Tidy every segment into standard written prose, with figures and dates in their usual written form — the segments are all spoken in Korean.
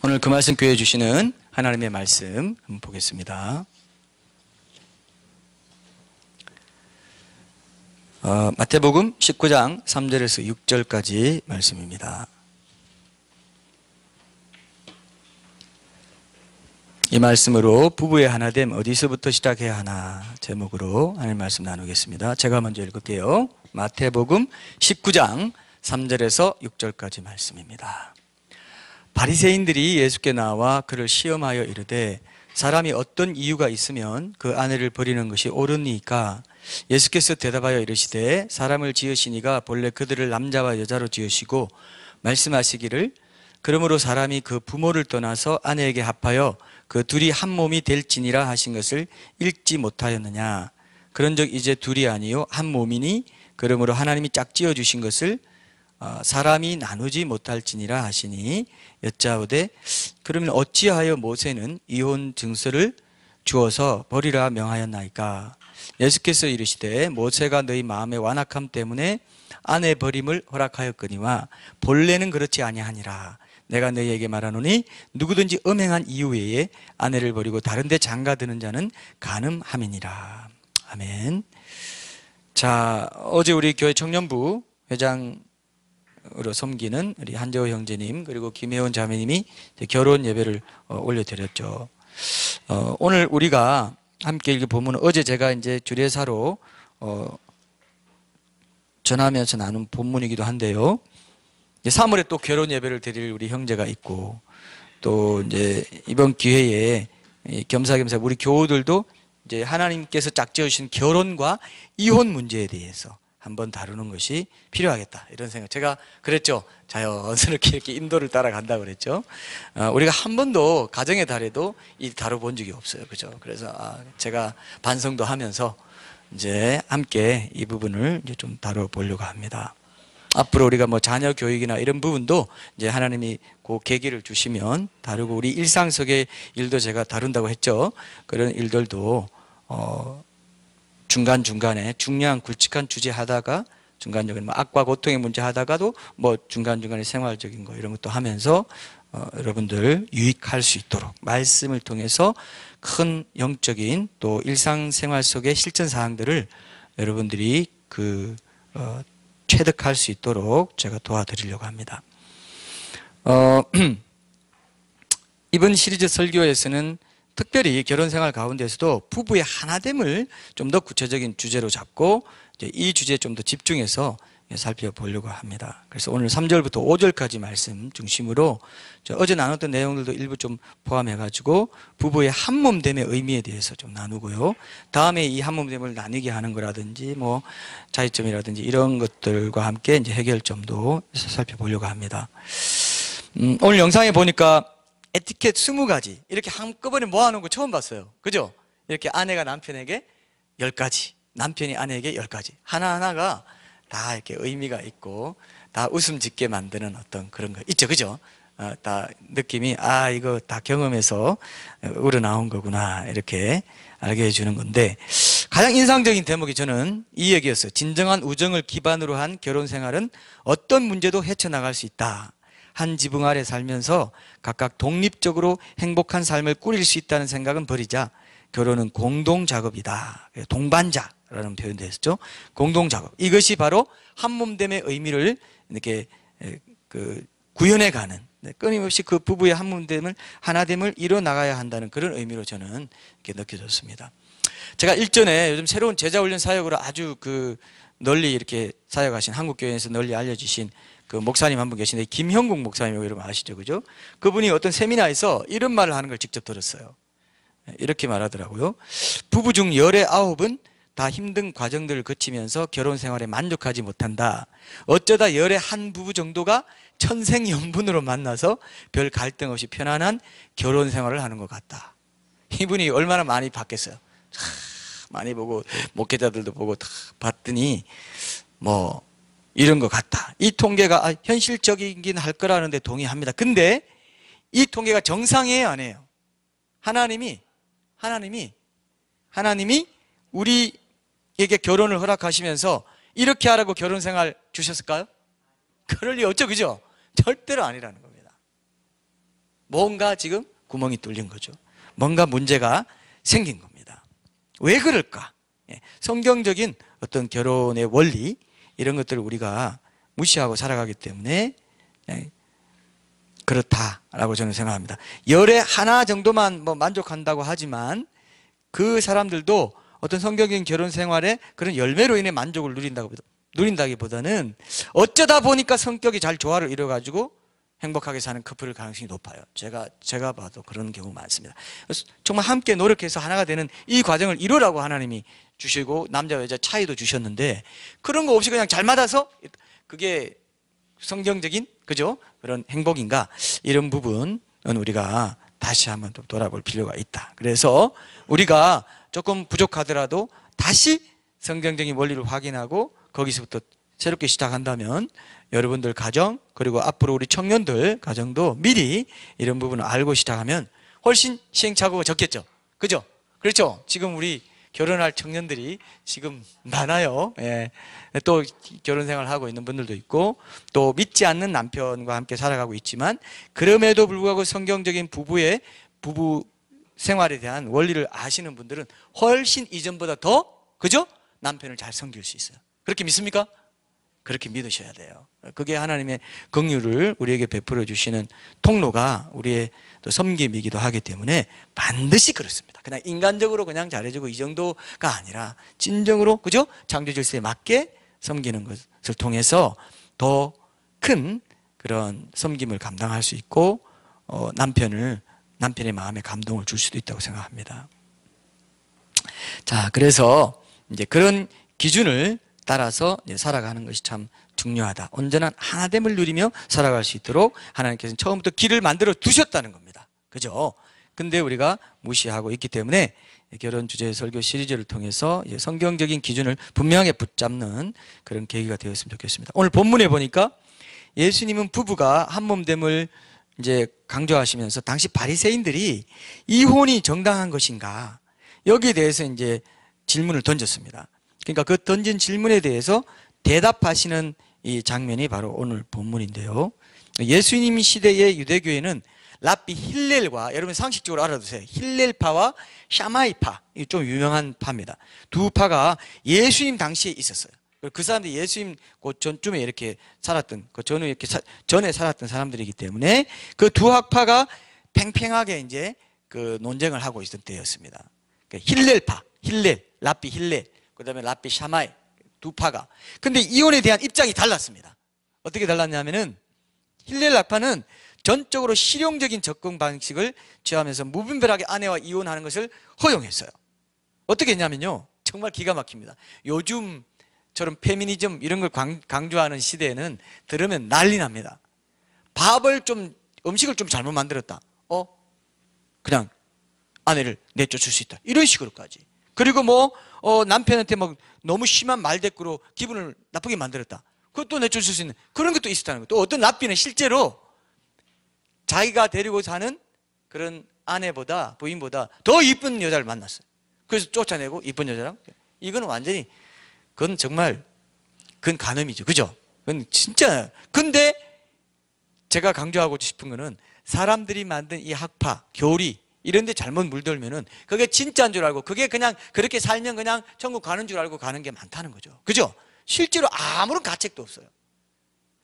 오늘 그 말씀 교회 주시는 하나님의 말씀 한번 보겠습니다. 마태복음 19장 3절에서 6절까지 말씀입니다. 이 말씀으로 부부의 하나됨 어디서부터 시작해야 하나 제목으로 하나님 말씀 나누겠습니다. 제가 먼저 읽을게요. 마태복음 19장 3절에서 6절까지 말씀입니다. 바리새인들이 예수께 나와 그를 시험하여 이르되 사람이 어떤 이유가 있으면 그 아내를 버리는 것이 옳으니까? 예수께서 대답하여 이르시되 사람을 지으시니가 본래 그들을 남자와 여자로 지으시고 말씀하시기를 그러므로 사람이 그 부모를 떠나서 아내에게 합하여 그 둘이 한 몸이 될지니라 하신 것을 읽지 못하였느냐? 그런즉 이제 둘이 아니요 한 몸이니 그러므로 하나님이 짝지어 주신 것을 사람이 나누지 못할지니라 하시니 여짜오되 그러면 어찌하여 모세는 이혼 증서를 주어서 버리라 명하였나이까? 예수께서 이르시되 모세가 너희 마음의 완악함 때문에 아내 버림을 허락하였거니와 본래는 그렇지 아니하니라. 내가 너희에게 말하노니 누구든지 음행한 이유 외에 아내를 버리고 다른 데 장가드는 자는 간음함이니라. 아멘. 자, 어제 우리 교회 청년부 회장으로 섬기는 우리 한재호 형제님 그리고 김혜원 자매님이 결혼 예배를 올려드렸죠. 오늘 우리가 함께 읽은 본문은 어제 제가 이제 주례사로 전하면서 나눈 본문이기도 한데요. 3월에 또 결혼 예배를 드릴 우리 형제가 있고 또 이제 이번 기회에 겸사겸사 우리 교우들도 이제 하나님께서 짝지어주신 결혼과 이혼 문제에 대해서 한번 다루는 것이 필요하겠다 이런 생각. 제가 그랬죠. 자연스럽게 이렇게 인도를 따라간다고 그랬죠. 우리가 한 번도 가정의 달에도 이 다뤄본 적이 없어요. 그죠? 그래서 제가 반성도 하면서 이제 함께 이 부분을 이제 좀 다뤄보려고 합니다. 앞으로 우리가 뭐 자녀 교육이나 이런 부분도 이제 하나님이 그 계기를 주시면 다루고 우리 일상 속의 일도 제가 다룬다고 했죠. 그런 일들도 중간중간에 중요한 굵직한 주제 하다가 중간중간에 뭐 악과 고통의 문제 하다가도 뭐 중간중간에 생활적인 거 이런 것도 하면서 여러분들 유익할 수 있도록 말씀을 통해서 큰 영적인 또 일상생활 속의 실천 사항들을 여러분들이 체득할 수 있도록 제가 도와드리려고 합니다. 이번 시리즈 설교에서는 특별히 결혼생활 가운데서도 부부의 하나됨을 좀 더 구체적인 주제로 잡고 이제 이 주제에 좀 더 집중해서 살펴보려고 합니다. 그래서 오늘 3절부터 5절까지 말씀 중심으로 어제 나눴던 내용들도 일부 좀 포함해가지고 부부의 한몸됨의 의미에 대해서 좀 나누고요. 다음에 이 한몸됨을 나뉘게 하는 거라든지 뭐 차이점이라든지 이런 것들과 함께 이제 해결점도 살펴보려고 합니다. 오늘 영상에 보니까 에티켓 20가지 이렇게 한꺼번에 모아놓은 거 처음 봤어요. 그죠? 이렇게 아내가 남편에게 10가지, 남편이 아내에게 10가지. 하나하나가 다 이렇게 의미가 있고 다 웃음 짓게 만드는 어떤 그런 거 있죠. 그죠? 다 느낌이 이거 다 경험해서 우러나온 거구나 이렇게 알게 해주는 건데 가장 인상적인 대목이 저는 이 얘기였어요. 진정한 우정을 기반으로 한 결혼 생활은 어떤 문제도 헤쳐나갈 수 있다. 한 지붕 아래 살면서 각각 독립적으로 행복한 삶을 꾸릴 수 있다는 생각은 버리자 결혼은 공동작업이다. 동반자라는 표현도 했죠. 공동작업. 이것이 바로 한몸됨의 의미를 이렇게 구현해가는 끊임없이 그 부부의 한몸됨을 하나됨을 이뤄나가야 한다는 그런 의미로 저는 이렇게 느껴졌습니다. 제가 일전에 요즘 새로운 제자훈련 사역으로 아주 널리 이렇게 사역하신 한국교회에서 널리 알려지신 그 목사님 한 분 계신데 김형국 목사님이라고 여러분 아시죠? 그죠? 그분이 어떤 세미나에서 이런 말을 하는 걸 직접 들었어요. 이렇게 말하더라고요. 부부 중 19은 다 힘든 과정들을 거치면서 결혼 생활에 만족하지 못한다. 어쩌다 열의 한 부부 정도가 천생연분으로 만나서 별 갈등 없이 편안한 결혼 생활을 하는 것 같다. 이분이 얼마나 많이 봤겠어요. 많이 보고 목회자들도 보고 다 봤더니 뭐 이런 것 같다. 이 통계가 현실적이긴 할 거라는데 동의합니다. 근데 이 통계가 정상이에요, 아니에요? 하나님이 우리에게 결혼을 허락하시면서 이렇게 하라고 결혼 생활 주셨을까요? 그럴 리 없죠, 그죠? 절대로 아니라는 겁니다. 뭔가 지금 구멍이 뚫린 거죠. 뭔가 문제가 생긴 겁니다. 왜 그럴까? 성경적인 어떤 결혼의 원리 이런 것들을 우리가 무시하고 살아가기 때문에 그렇다라고 저는 생각합니다. 열에 하나 정도만 뭐 만족한다고 하지만 그 사람들도 어떤 성경적인 결혼 생활에 그런 열매로 인해 만족을 누린다기보다는 어쩌다 보니까 성격이 잘 조화를 이뤄가지고 행복하게 사는 커플일 가능성이 높아요. 제가 봐도 그런 경우 많습니다. 정말 함께 노력해서 하나가 되는 이 과정을 이루라고 하나님이 주시고 남자와 여자 차이도 주셨는데 그런 거 없이 그냥 잘 맞아서 그게 성경적인 그죠? 그런 행복인가? 이런 부분은 우리가 다시 한번 또 돌아볼 필요가 있다. 그래서 우리가 조금 부족하더라도 다시 성경적인 원리를 확인하고 거기서부터 새롭게 시작한다면 여러분들 가정 그리고 앞으로 우리 청년들 가정도 미리 이런 부분을 알고 시작하면 훨씬 시행착오가 적겠죠. 그죠? 그렇죠? 지금 우리 결혼할 청년들이 지금 많아요. 예. 또 결혼 생활을 하고 있는 분들도 있고 또 믿지 않는 남편과 함께 살아가고 있지만 그럼에도 불구하고 성경적인 부부 생활에 대한 원리를 아시는 분들은 훨씬 이전보다 더 그죠? 남편을 잘 섬길 수 있어요. 그렇게 믿습니까? 그렇게 믿으셔야 돼요. 그게 하나님의 긍휼을 우리에게 베풀어 주시는 통로가 우리의 또 섬김이기도 하기 때문에 반드시 그렇습니다. 그냥 인간적으로 그냥 잘해주고 이 정도가 아니라 진정으로 그죠? 창조 질서에 맞게 섬기는 것을 통해서 더 큰 그런 섬김을 감당할 수 있고 남편의 마음에 감동을 줄 수도 있다고 생각합니다. 자, 그래서 이제 그런 기준을 따라서 살아가는 것이 참 중요하다. 온전한 하나됨을 누리며 살아갈 수 있도록 하나님께서는 처음부터 길을 만들어 두셨다는 겁니다. 그죠? 근데 우리가 무시하고 있기 때문에 결혼 주제 설교 시리즈를 통해서 성경적인 기준을 분명하게 붙잡는 그런 계기가 되었으면 좋겠습니다. 오늘 본문에 보니까 예수님은 부부가 한몸됨을 이제 강조하시면서 당시 바리새인들이 이혼이 정당한 것인가 여기에 대해서 이제 질문을 던졌습니다. 그러니까 그 던진 질문에 대해서 대답하시는 이 장면이 바로 오늘 본문인데요. 예수님 시대의 유대교회는 랍비 힐렐과 여러분 상식적으로 알아두세요. 힐렐파와 샤마이파 이 좀 유명한 파입니다. 두 파가 예수님 당시에 있었어요. 그 사람들이 예수님 그 전쯤에 이렇게 살았던 그 전에 살았던 사람들이기 때문에 그 두 학파가 팽팽하게 이제 그 논쟁을 하고 있던 때였습니다. 힐렐파, 랍비 힐렐, 그 다음에 랍비 샤마이 두 파가. 근데 이혼에 대한 입장이 달랐습니다. 어떻게 달랐냐면은 힐렐 학파는 전적으로 실용적인 접근 방식을 취하면서 무분별하게 아내와 이혼하는 것을 허용했어요. 어떻게 했냐면요. 정말 기가 막힙니다. 요즘처럼 페미니즘 이런 걸 강조하는 시대에는 들으면 난리 납니다. 음식을 좀 잘못 만들었다. 그냥 아내를 내쫓을 수 있다. 이런 식으로까지. 그리고 남편한테 너무 심한 말대꾸로 기분을 나쁘게 만들었다. 그것도 내쫓을 수 있는 그런 것도 있었다는 거예요. 또 어떤 랍비는 실제로 자기가 데리고 사는 그런 아내보다 부인보다 더 이쁜 여자를 만났어요. 그래서 쫓아내고 이쁜 여자랑 이건 완전히 그건 정말 그건 간음이죠. 그죠? 그건 진짜. 근데 제가 강조하고 싶은 거는 사람들이 만든 이 학파, 교리 이런 데 잘못 물들면은 그게 진짜인 줄 알고 그게 그냥 그렇게 살면 그냥 천국 가는 줄 알고 가는 게 많다는 거죠. 그죠? 실제로 아무런 가책도 없어요.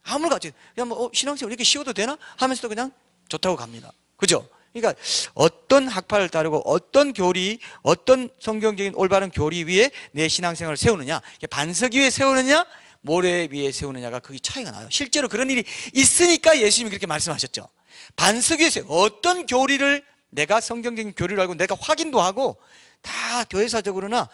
아무런 가책. 그냥 신앙생활 이렇게 쉬어도 되나? 하면서도 그냥 좋다고 갑니다. 그죠? 그러니까 어떤 학파를 따르고 어떤 교리, 어떤 성경적인 올바른 교리 위에 내 신앙생활을 세우느냐, 반석 위에 세우느냐, 모래 위에 세우느냐가 그게 차이가 나요. 실제로 그런 일이 있으니까 예수님이 그렇게 말씀하셨죠. 반석 위에 어떤 교리를 내가 성경적인 교리를 알고 내가 확인도 하고 다 교회사적으로나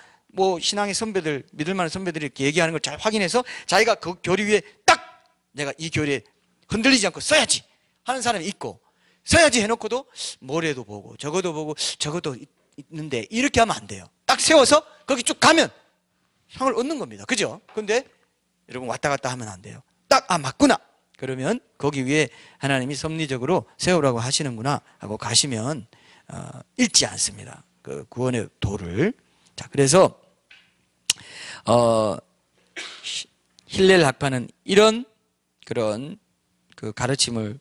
신앙의 선배들, 믿을 만한 선배들이 이렇게 얘기하는 걸 잘 확인해서 자기가 그 교리 위에 딱 내가 이 교리에 흔들리지 않고 써야지 하는 사람이 있고 써야지 해놓고도 모래도 보고 저것도 있는데 이렇게 하면 안 돼요. 딱 세워서 거기 쭉 가면 상을 얻는 겁니다. 그죠? 근데 여러분 왔다 갔다 하면 안 돼요. 딱 맞구나. 그러면 거기 위에 하나님이 섭리적으로 세우라고 하시는구나 하고 가시면 잃지 않습니다. 그 구원의 도를. 자, 그래서 힐렐 학파는 이런 그런 그 가르침을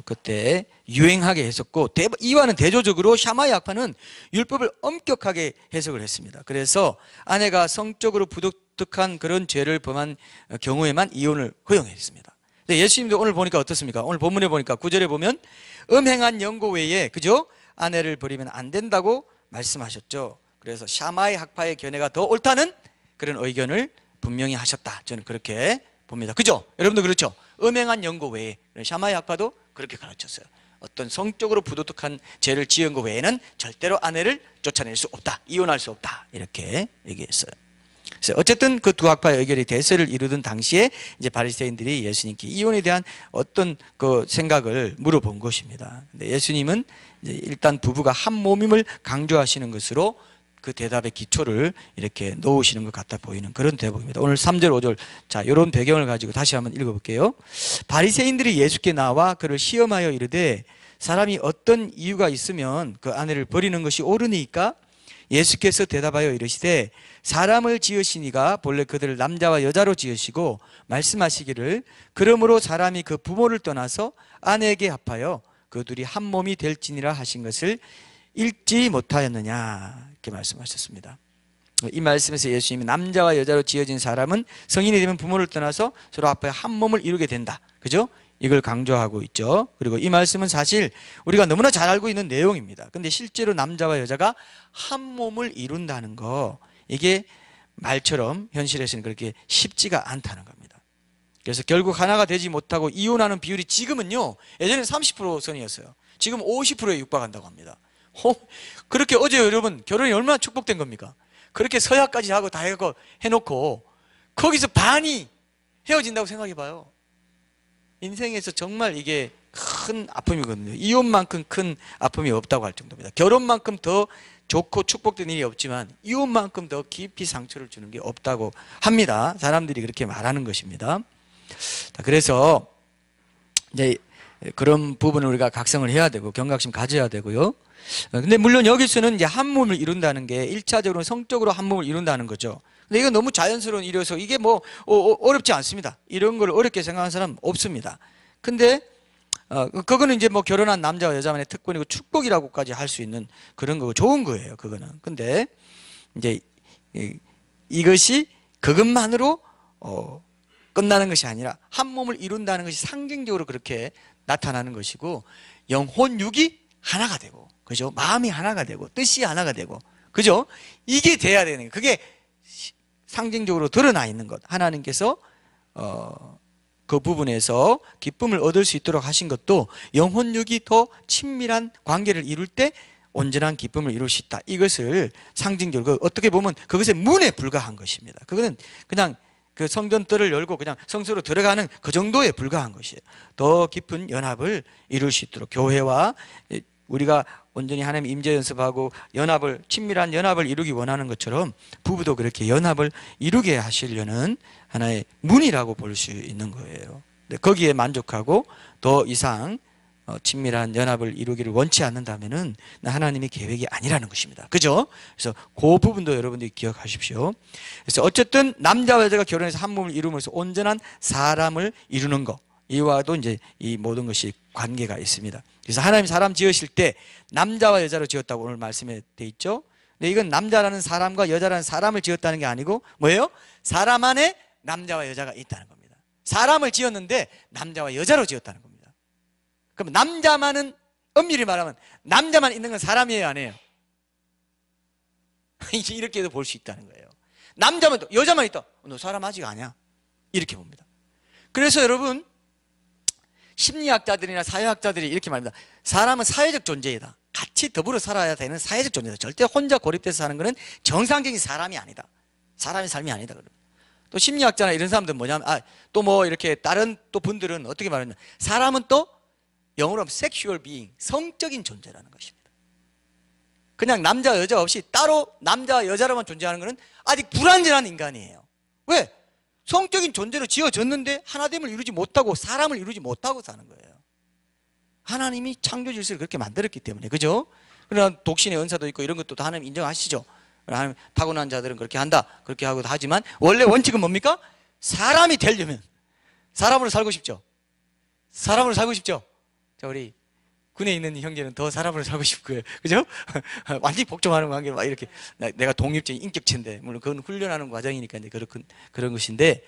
그때 유행하게 했었고, 이와는 대조적으로 샤마의 학파는 율법을 엄격하게 해석을 했습니다. 그래서 아내가 성적으로 부독특한 그런 죄를 범한 경우에만 이혼을 허용했습니다. 예수님도 오늘 보니까 어떻습니까? 오늘 본문에 보니까 9절에 보면 음행한 연고 외에, 그죠? 아내를 버리면 안 된다고 말씀하셨죠. 그래서 샤마의 학파의 견해가 더 옳다는 그런 의견을 분명히 하셨다. 저는 그렇게 봅니다. 그죠? 여러분도 그렇죠? 음행한 연고 외에 샤마의 학파도 그렇게 가르쳤어요. 어떤 성적으로 부도덕한 죄를 지은 것 외에는 절대로 아내를 쫓아낼 수 없다, 이혼할 수 없다, 이렇게 얘기했어요. 그래서 어쨌든 그 두 학파의 의견이 대세를 이루던 당시에 이제 바리새인들이 예수님께 이혼에 대한 어떤 그 생각을 물어본 것입니다. 근데 예수님은 이제 일단 부부가 한 몸임을 강조하시는 것으로 그 대답의 기초를 이렇게 놓으시는 것 같아 보이는 그런 대목입니다. 오늘 3절 5절, 자, 이런 배경을 가지고 다시 한번 읽어볼게요. 바리새인들이 예수께 나와 그를 시험하여 이르되 사람이 어떤 이유가 있으면 그 아내를 버리는 것이 옳으니까? 예수께서 대답하여 이르시되 사람을 지으시니가 본래 그들을 남자와 여자로 지으시고 말씀하시기를 그러므로 사람이 그 부모를 떠나서 아내에게 합하여 그 둘이 한 몸이 될지니라 하신 것을 읽지 못하였느냐, 이렇게 말씀하셨습니다. 이 말씀에서 예수님이 남자와 여자로 지어진 사람은 성인이 되면 부모를 떠나서 서로 합하여 한 몸을 이루게 된다, 그죠? 이걸 강조하고 있죠. 그리고 이 말씀은 사실 우리가 너무나 잘 알고 있는 내용입니다. 근데 실제로 남자와 여자가 한 몸을 이룬다는 거, 이게 말처럼 현실에서는 그렇게 쉽지가 않다는 겁니다. 그래서 결국 하나가 되지 못하고 이혼하는 비율이 지금은요, 예전에 30% 선이었어요. 지금 50%에 육박한다고 합니다. 그렇게 어제 여러분 결혼이 얼마나 축복된 겁니까? 그렇게 서약까지 하고 다 해놓고 거기서 반이 헤어진다고 생각해 봐요. 인생에서 정말 이게 큰 아픔이거든요. 이혼만큼 큰 아픔이 없다고 할 정도입니다. 결혼만큼 더 좋고 축복된 일이 없지만 이혼만큼 더 깊이 상처를 주는 게 없다고 합니다. 사람들이 그렇게 말하는 것입니다. 그래서 이제 그런 부분을 우리가 각성을 해야 되고 경각심 가져야 되고요. 근데 물론 여기서는 이제 한 몸을 이룬다는 게 1차적으로 성적으로 한 몸을 이룬다는 거죠. 근데 이건 너무 자연스러운 일이어서 이게 뭐 어렵지 않습니다. 이런 걸 어렵게 생각하는 사람 없습니다. 근데 그거는 이제 뭐 결혼한 남자와 여자만의 특권이고 축복이라고까지 할 수 있는 그런 거고 좋은 거예요, 그거는. 근데 이제 이것이 그것만으로 끝나는 것이 아니라 한 몸을 이룬다는 것이 상징적으로 그렇게 나타나는 것이고, 영혼 육이 하나가 되고, 그죠? 마음이 하나가 되고 뜻이 하나가 되고, 그죠? 이게 돼야 되는 거예요. 그게 상징적으로 드러나 있는 것. 하나님께서 그 부분에서 기쁨을 얻을 수 있도록 하신 것도 영혼육이 더 친밀한 관계를 이룰 때 온전한 기쁨을 이룰 수 있다. 이것을 상징적으로 어떻게 보면 그것의 문에 불과한 것입니다. 그거는 그냥 그 성전 뜰을 열고 그냥 성소로 들어가는 그 정도에 불과한 것이에요. 더 깊은 연합을 이룰 수 있도록 교회와 우리가 온전히 하나님 임재 연습하고 연합을, 친밀한 연합을 이루기 원하는 것처럼 부부도 그렇게 연합을 이루게 하시려는 하나의 문이라고 볼 수 있는 거예요. 거기에 만족하고 더 이상 친밀한 연합을 이루기를 원치 않는다면은 하나님의 계획이 아니라는 것입니다. 그죠? 그래서 그 부분도 여러분들이 기억하십시오. 그래서 어쨌든 남자와 여자가 결혼해서 한 몸을 이루면서 온전한 사람을 이루는 것, 이와도 이제 이 모든 것이 관계가 있습니다. 그래서 하나님 사람 지으실 때 남자와 여자로 지었다고 오늘 말씀에 돼 있죠. 근데 이건 남자라는 사람과 여자라는 사람을 지었다는 게 아니고 뭐예요? 사람 안에 남자와 여자가 있다는 겁니다. 사람을 지었는데 남자와 여자로 지었다는 겁니다. 그럼 남자만은, 엄밀히 말하면 남자만 있는 건 사람이에요, 아니에요? 이렇게도 볼 수 있다는 거예요. 남자만 또 여자만 있다, 너 사람 아직 아니야, 이렇게 봅니다. 그래서 여러분, 심리학자들이나 사회학자들이 이렇게 말합니다. 사람은 사회적 존재이다. 같이 더불어 살아야 되는 사회적 존재다. 절대 혼자 고립돼서 사는 것은 정상적인 사람이 아니다. 사람의 삶이 아니다. 또 심리학자나 이런 사람들은 뭐냐면, 또 뭐 이렇게 다른 또 분들은 어떻게 말하냐, 사람은 또 영어로 하면 sexual being, 성적인 존재라는 것입니다. 그냥 남자 여자 없이 따로 남자와 여자로만 존재하는 것은 아직 불완전한 인간이에요. 왜? 성적인 존재로 지어졌는데 하나됨을 이루지 못하고 사람을 이루지 못하고 사는 거예요. 하나님이 창조 질서를 그렇게 만들었기 때문에, 그죠? 그러나 독신의 은사도 있고 이런 것도 하나님 인정하시죠. 하나님 타고난 자들은 그렇게 한다, 그렇게 하고 하지만 원래 원칙은 뭡니까? 사람이 되려면 사람으로 살고 싶죠. 사람으로 살고 싶죠. 자, 우리 군에 있는 형제는 더 사람으로 살고 싶고요. 그죠? 완전히 복종하는 관계, 막 이렇게. 내가 독립적인 인격체인데, 물론 그건 훈련하는 과정이니까 이제 그런 것인데,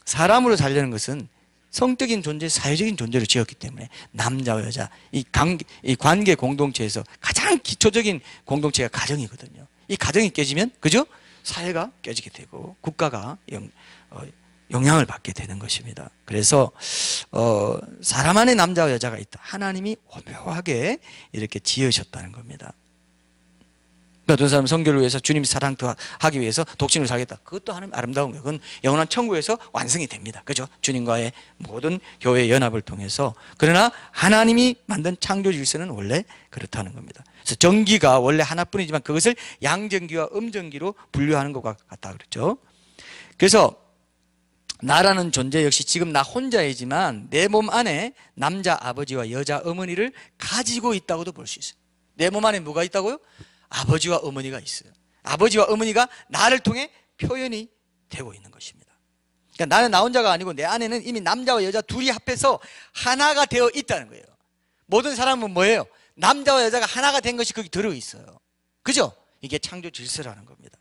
사람으로 살려는 것은 성적인 존재, 사회적인 존재로 지었기 때문에 남자와 여자, 이 관계 공동체에서 가장 기초적인 공동체가 가정이거든요. 이 가정이 깨지면, 그죠? 사회가 깨지게 되고, 국가가 영향을 받게 되는 것입니다. 그래서 사람 안에 남자와 여자가 있다. 하나님이 오묘하게 이렇게 지으셨다는 겁니다. 어떤 사람은 성결을 위해서 주님 사랑 하기 위해서 독신을 살겠다. 그것도 하나님 아름다운 거예요. 그건 영원한 천국에서 완성이 됩니다. 그죠? 주님과의 모든 교회의 연합을 통해서. 그러나 하나님이 만든 창조 질서는 원래 그렇다는 겁니다. 그래서 전기가 원래 하나뿐이지만 그것을 양전기와 음전기로 분류하는 것과 같다 그랬죠. 그래서 나라는 존재 역시 지금 나 혼자이지만 내 몸 안에 남자 아버지와 여자 어머니를 가지고 있다고도 볼 수 있어요. 내 몸 안에 뭐가 있다고요? 아버지와 어머니가 있어요. 아버지와 어머니가 나를 통해 표현이 되고 있는 것입니다. 그러니까 나는 나 혼자가 아니고 내 안에는 이미 남자와 여자 둘이 합해서 하나가 되어 있다는 거예요. 모든 사람은 뭐예요? 남자와 여자가 하나가 된 것이 거기 들어있어요. 그죠? 이게 창조 질서라는 겁니다.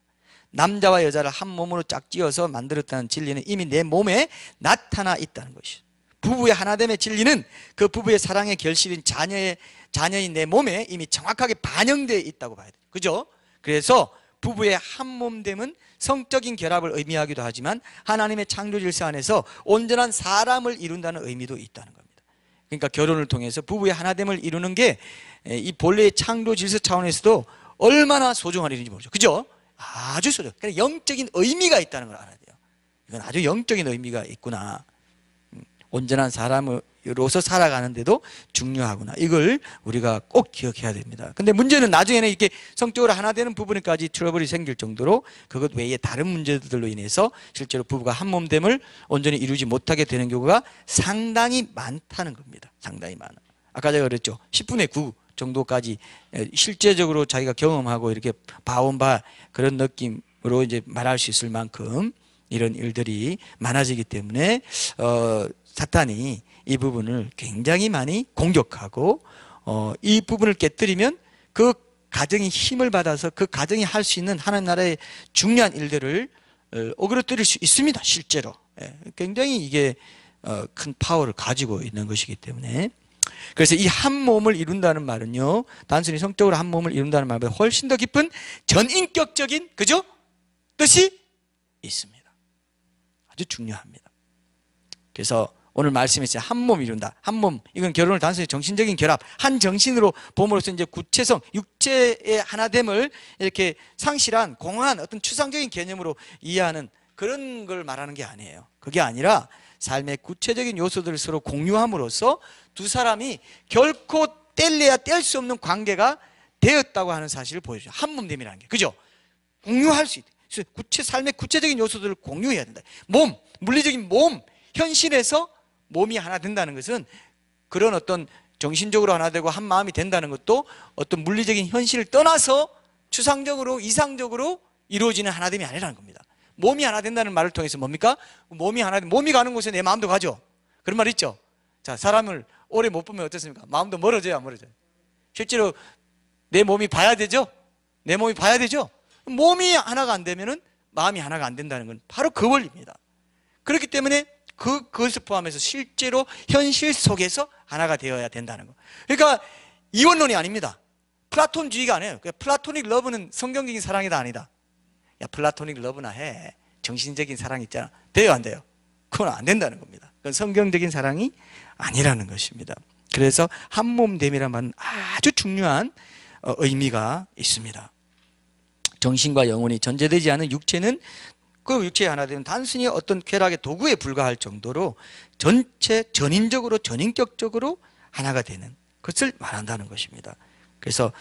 남자와 여자를 한 몸으로 짝지어서 만들었다는 진리는 이미 내 몸에 나타나 있다는 것이죠. 부부의 하나됨의 진리는 그 부부의 사랑의 결실인 자녀인 내 몸에 이미 정확하게 반영되어 있다고 봐야 돼요. 그죠? 그래서 부부의 한 몸됨은 성적인 결합을 의미하기도 하지만 하나님의 창조 질서 안에서 온전한 사람을 이룬다는 의미도 있다는 겁니다. 그러니까 결혼을 통해서 부부의 하나됨을 이루는 게 이 본래의 창조 질서 차원에서도 얼마나 소중한 일인지 모르죠. 그죠? 아주 소중. 그러니까 영적인 의미가 있다는 걸 알아야 돼요. 이건 아주 영적인 의미가 있구나. 온전한 사람으로서 살아가는데도 중요하구나. 이걸 우리가 꼭 기억해야 됩니다. 근데 문제는 나중에는 이렇게 성적으로 하나 되는 부분까지 트러블이 생길 정도로 그것 외에 다른 문제들로 인해서 실제로 부부가 한 몸됨을 온전히 이루지 못하게 되는 경우가 상당히 많다는 겁니다. 상당히 많아. 아까 제가 그랬죠. 10분의 9 정도까지 실제적으로 자기가 경험하고 이렇게 봐온 바 그런 느낌으로 이제 말할 수 있을 만큼 이런 일들이 많아지기 때문에 사탄이 이 부분을 굉장히 많이 공격하고 이 부분을 깨뜨리면 그 가정이 힘을 받아서 그 가정이 할 수 있는 하나님 나라의 중요한 일들을 오그러뜨릴 수 있습니다. 실제로 굉장히 이게 큰 파워를 가지고 있는 것이기 때문에 그래서 이 한 몸을 이룬다는 말은요 단순히 성적으로 한 몸을 이룬다는 말보다 훨씬 더 깊은 전인격적인 그죠? 뜻이 있습니다. 아주 중요합니다. 그래서 오늘 말씀에서 한 몸 이룬다. 한 몸 이건 결혼을 단순히 정신적인 결합 한 정신으로 봄으로써 이제 구체성 육체의 하나됨을 이렇게 상실한 공허한 어떤 추상적인 개념으로 이해하는 그런 걸 말하는 게 아니에요. 그게 아니라 삶의 구체적인 요소들을 서로 공유함으로써 두 사람이 결코 뗄래야 뗄 수 없는 관계가 되었다고 하는 사실을 보여줘요. 한 몸됨이라는 게. 그죠? 공유할 수 있다. 삶의 구체적인 요소들을 공유해야 된다. 몸, 물리적인 몸, 현실에서 몸이 하나 된다는 것은 그런 어떤 정신적으로 하나 되고 한 마음이 된다는 것도 어떤 물리적인 현실을 떠나서 추상적으로 이상적으로 이루어지는 하나됨이 아니라는 겁니다. 몸이 하나 된다는 말을 통해서 뭡니까? 몸이 가는 곳에 내 마음도 가죠. 그런 말 있죠. 자, 사람을 오래 못 보면 어떻습니까? 마음도 멀어져요, 안 멀어져요? 실제로 내 몸이 봐야 되죠? 내 몸이 봐야 되죠? 몸이 하나가 안 되면은 마음이 하나가 안 된다는 건 바로 그 원리입니다. 그렇기 때문에 그것을 포함해서 실제로 현실 속에서 하나가 되어야 된다는 거. 그러니까 이원론이 아닙니다. 플라톤주의가 아니에요. 플라토닉 러브는 성경적인 사랑이다 아니다. 야, 플라토닉 러브나 해. 정신적인 사랑 있잖아. 돼요, 안 돼요? 그건 안 된다는 겁니다. 그건 성경적인 사랑이 아니라는 것입니다. 그래서 한몸됨이란 말은 아주 중요한 의미가 있습니다. 정신과 영혼이 전제되지 않은 육체는 그 육체의 하나 되면 단순히 어떤 쾌락의 도구에 불과할 정도로 전체 전인적으로 전인격적으로 하나가 되는 것을 말한다는 것입니다. 그래서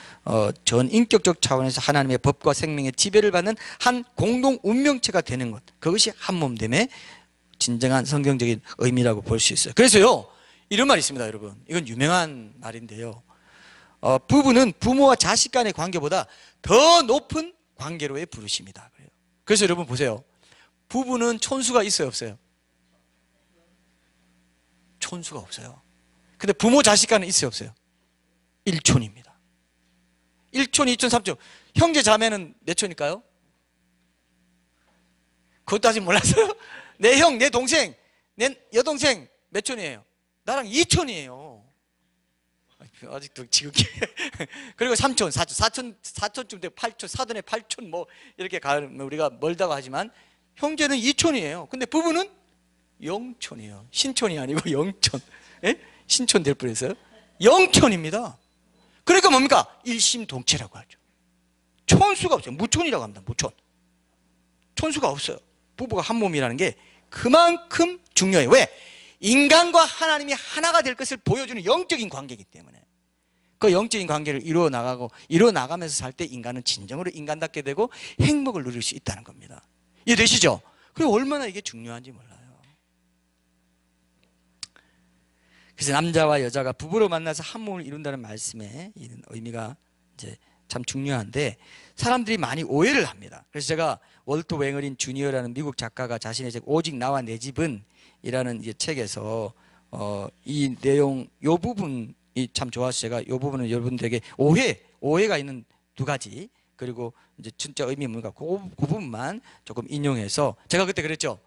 전인격적 차원에서 하나님의 법과 생명의 지배를 받는 한 공동 운명체가 되는 것, 그것이 한몸됨의 진정한 성경적인 의미라고 볼 수 있어요. 그래서요 이런 말이 있습니다. 여러분, 이건 유명한 말인데요, 부부는 부모와 자식 간의 관계보다 더 높은 관계로의 부르심이다. 그래서 여러분 보세요. 부부는 촌수가 있어요, 없어요? 촌수가 없어요. 근데 부모 자식 간은 있어요, 없어요? 1촌입니다. 1촌, 2촌, 3촌. 형제 자매는 몇 촌일까요? 그것도 아직 몰랐어요? 내 형, 내 동생, 내 여동생 몇 촌이에요? 나랑 2촌이에요. 아직도 지극히. 그리고 3촌, 4촌, 4촌쯤 되고 8촌, 사돈에 8촌 뭐 이렇게 가면 우리가 멀다고 하지만 형제는 2촌이에요. 근데 부부는 0촌이에요. 신촌이 아니고 0촌. 예? 신촌 될 뻔했어요. 0촌입니다. 그러니까 뭡니까? 일심동체라고 하죠. 촌수가 없어요. 무촌이라고 합니다. 무촌. 촌수가 없어요. 부부가 한 몸이라는 게 그만큼 중요해요. 왜? 인간과 하나님이 하나가 될 것을 보여주는 영적인 관계이기 때문에. 그 영적인 관계를 이루어나가면서 살 때 인간은 진정으로 인간답게 되고 행복을 누릴 수 있다는 겁니다. 이해되시죠? 그리고 얼마나 이게 중요한지 몰라요. 그래서 남자와 여자가 부부로 만나서 한 몸을 이룬다는 말씀에 이런 의미가 이제 참 중요한데 사람들이 많이 오해를 합니다. 그래서 제가 월터 웽어린 주니어라는 미국 작가가 자신의 책 오직 나와 내 집은 이라는 이제 책에서 이 내용 요 부분이 참 좋아서 제가 요 부분은 여러분들에게 오해가 있는 두 가지 그리고 이제 진짜 의미 뭔가 그 부분만 조금 인용해서 제가 그때 그랬죠.